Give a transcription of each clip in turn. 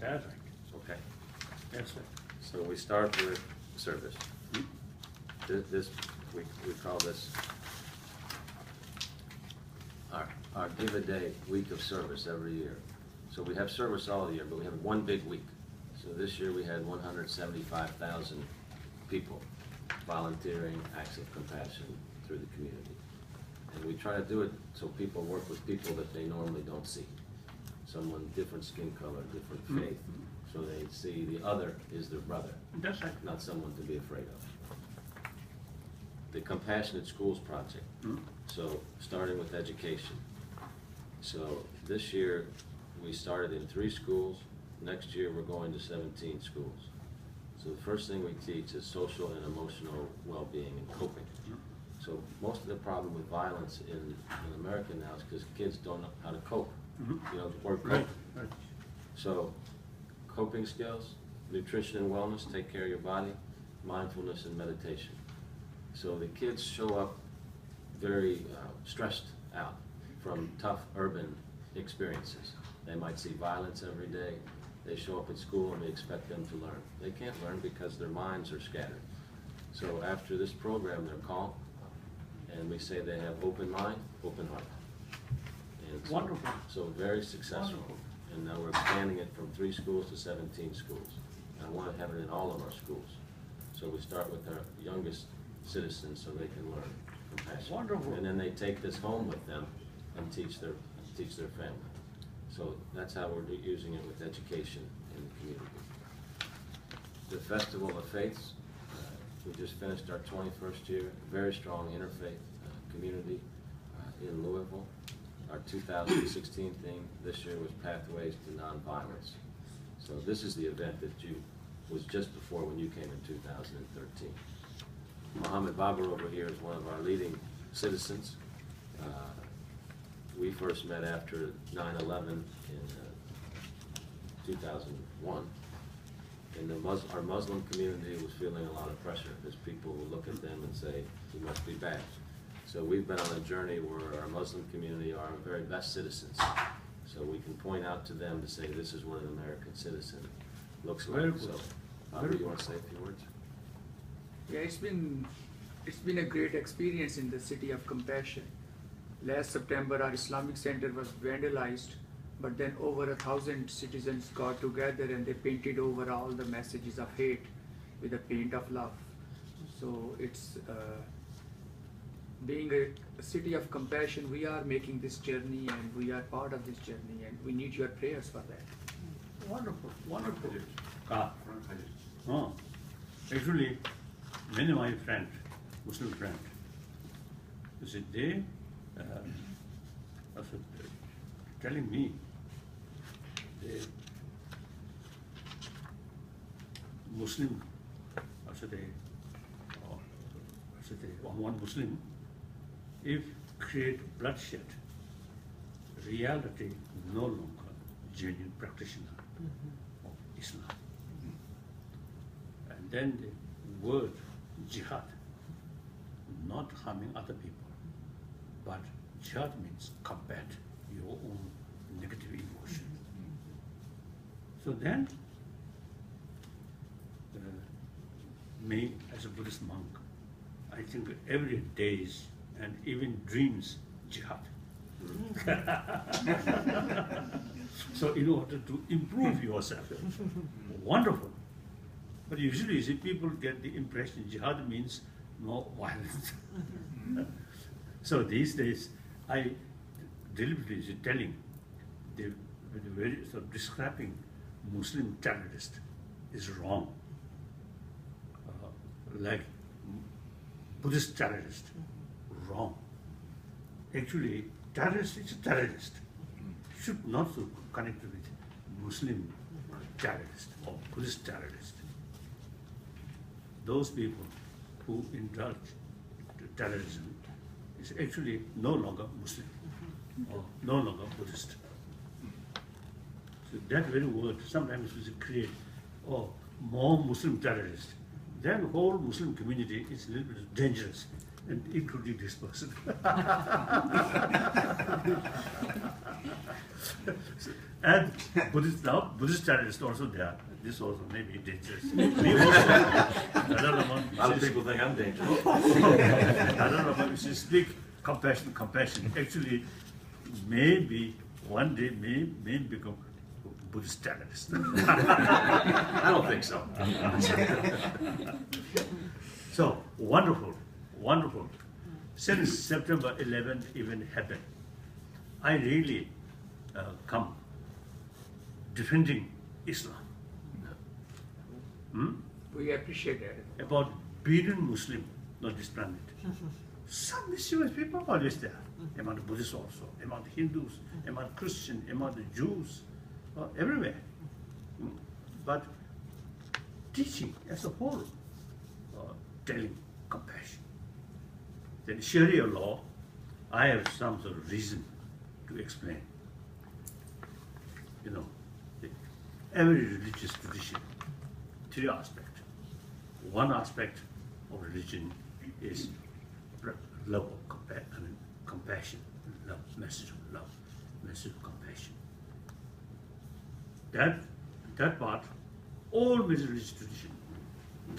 That's right. Okay. That's right. So we start with service. This we call this our Give a Day week of service every year. So we have service all year, but we have one big week. So this year we had 175,000 people volunteering acts of compassion through the community. And we try to do it so people work with people that they normally don't see. Someone different skin color, different faith. So they see the other is their brother, That's right. not someone to be afraid of. The Compassionate Schools Project. So starting with education. So this year we started in 3 schools. Next year we're going to 17 schools. So the first thing we teach is social and emotional well-being and coping. So most of the problem with violence in America now is because kids don't know how to cope. You know, the word cope. Right. So coping skills, nutrition and wellness, take care of your body, mindfulness and meditation. So the kids show up very stressed out from tough urban experiences. They might see violence every day. They show up at school and we expect them to learn. They can't learn because their minds are scattered. So after this program, they're calm, and we say they have open mind, open heart. And so, Wonderful. So very successful. Wonderful. And now we're expanding it from 3 schools to 17 schools. And I want to have it in all of our schools. So we start with our youngest citizens so they can learn compassion. Wonderful. And then they take this home with them and teach their family. So that's how we're using it with education in the community. The Festival of Faiths, we just finished our 21st year, very strong interfaith community in Louisville. Our 2016 theme this year was Pathways to Nonviolence. So this is the event that was just before when you came in 2013. Mohammed Babar over here is one of our leading citizens. We first met after 9/11 in 2001. And our Muslim community was feeling a lot of pressure because people would look at them and say, you must be bad. So we've been on a journey where our Muslim community are our very best citizens. So we can point out to them to say, this is what an American citizen looks like. Very good. So, Bobby, you want to say a few words? Yeah, it's been a great experience in the City of Compassion. Last September, our Islamic Center was vandalized, but then over 1,000 citizens got together and they painted over all the messages of hate with the paint of love. So it's being a city of compassion, we are making this journey and we are part of this journey and we need your prayers for that. Wonderful. Wonderful. Actually, many of my friends, Muslim friends, you see, they are telling me the Muslim, one Muslim, if create bloodshed, reality no longer genuine practitioner of Islam. And then the word jihad, not harming other people, but jihad means combat your own negative emotion. So then, me as a Buddhist monk, I think every days and even dreams jihad. So in order to improve yourself, wonderful. But usually you see people get the impression jihad means no violence. So these days I deliberately telling, describing Muslim terrorist is wrong. Like Buddhist terrorist, wrong. Actually, terrorist is a terrorist. Should not be connected with Muslim terrorist or Buddhist terrorist. Those people who indulge terrorism is actually no longer Muslim or no longer Buddhist. So that very word sometimes we create, more Muslim terrorists. Then whole Muslim community is a little bit dangerous, and including this person. And Buddhist now, Buddhist terrorists also there. This also may be dangerous. We also, I don't know A lot of people think I'm dangerous. I don't know, but if you speak compassion, actually, maybe one day may become Buddhist terrorist. I don't think so. So, wonderful, wonderful. Since September 11th even happened, I really come defending Islam. We appreciate it. About billion Muslim on this planet. Some mischievous people are always there, among the Buddhists also, among the Hindus, among Christians, among the Jews, everywhere. But teaching as a whole, telling compassion. Then Sharia law, I have some sort of reason to explain. You know, every religious tradition, three aspects. One aspect of religion is love of compassion, love, message of love, message of compassion. That part, all major religious traditions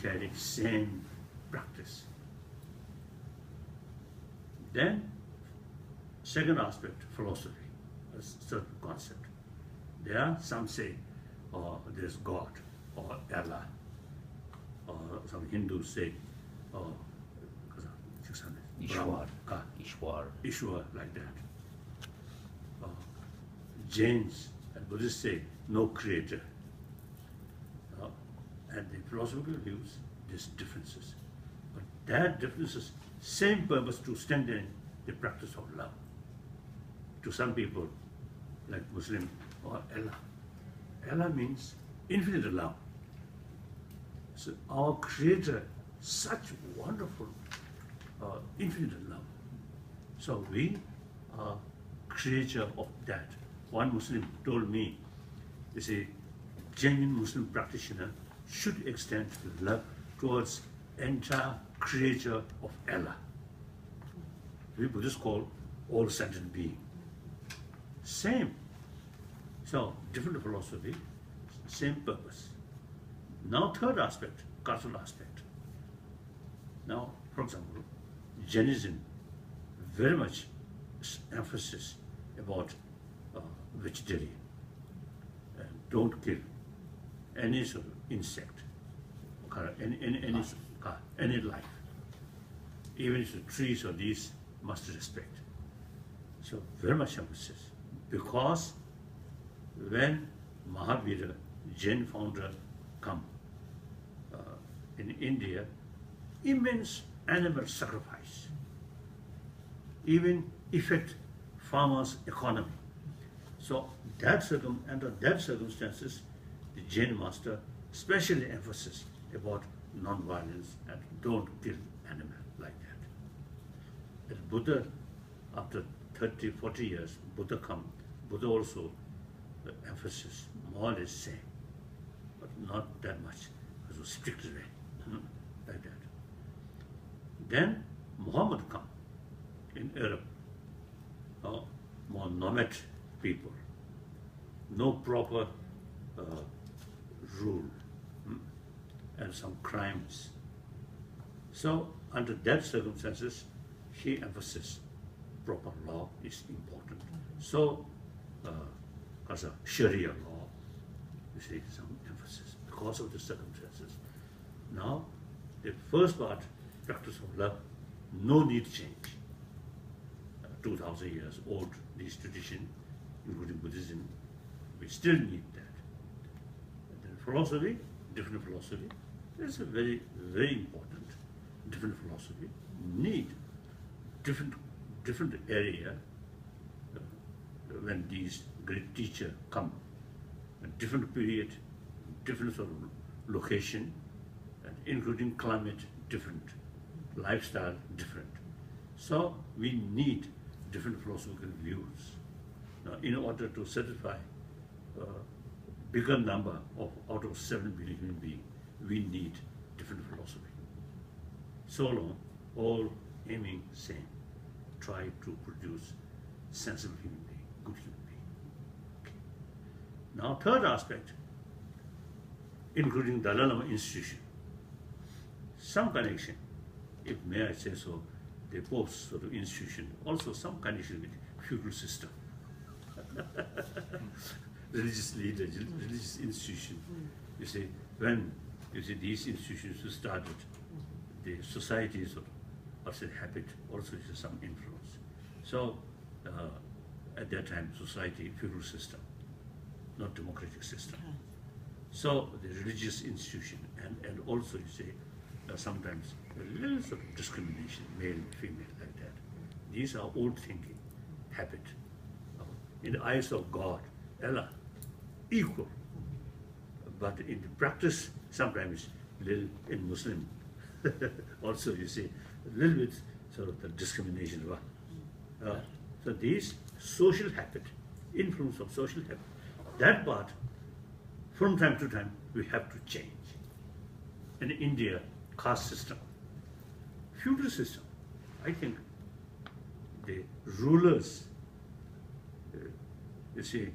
carry the same practice. Then, second aspect, philosophy, a certain concept. There, some say, there's God, or Allah, or some Hindus say, Ishwar. God, Ishwar. Ishwar, like that. Jains and Buddhists say, no creator. And the philosophical views, there's differences. But that differences, same purpose to strengthen the practice of love. To some people, like Muslim or Allah. Allah means infinite love. So our Creator, such wonderful, infinite love. So we are creature of that. One Muslim told me, they say, genuine Muslim practitioner should extend love towards entire creature of Allah. We Buddhists call all sentient being. Same. So, different philosophy, same purpose. Now, third aspect, cultural aspect. Now, for example, Jainism, very much emphasis about vegetarian. And don't kill any sort of insect, any life. Even if the trees or these must respect. So very much emphasis. Because when Mahavira, Jain founder, come in India, immense animal sacrifice, even affect farmers' economy. So under that circumstances, the Jain master specially emphasis about non-violence and don't kill animal like that. And Buddha, after 30, 40 years, Buddha also the emphasis more or less same, but not that much, because of strict way, like that. Then Muhammad come in Arab, more nomad people, no proper rule, and some crimes. So under that circumstances, he emphasizes proper law is important. So, as a Sharia law, you see some emphasis because of the circumstances. Now, the first part, practice of love, no need change. 2,000 years old, this tradition, including Buddhism, we still need that. And then philosophy, different philosophy, it's a very, very important different philosophy, need different area when these great teachers come, a different period, different sort of location, and including climate different, lifestyle different. So we need different philosophical views. Now, in order to satisfy a bigger number of out of 7 billion human beings, we need different philosophy. So long, all aiming same, try to produce sensible human being, good human being. Okay. Now, third aspect, including Dalai Lama institution, some connection, if may I say so, the Pope's sort of institution, also some connection with feudal system. Religious leaders, religious institution. You see, when you see these institutions were started, the societies of say habit also is some influence. So at that time, society, feudal system, not democratic system. So the religious institution and also you say sometimes a little sort of discrimination, male, female, like that. These are old thinking, habit. In the eyes of God, Allah, equal. But in the practice, sometimes little in Muslim, also you see a little bit sort of the discrimination. So these social habit, influence of social habit, that part, from time to time, we have to change. In India, caste system, feudal system, I think the rulers, you see,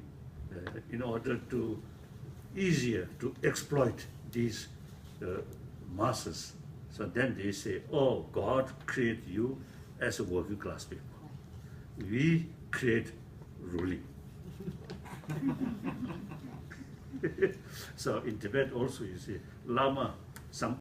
in order to easier to exploit these masses, so then they say, oh, God created you as a working class people. We create ruling. So in Tibet also, you see, Lama, some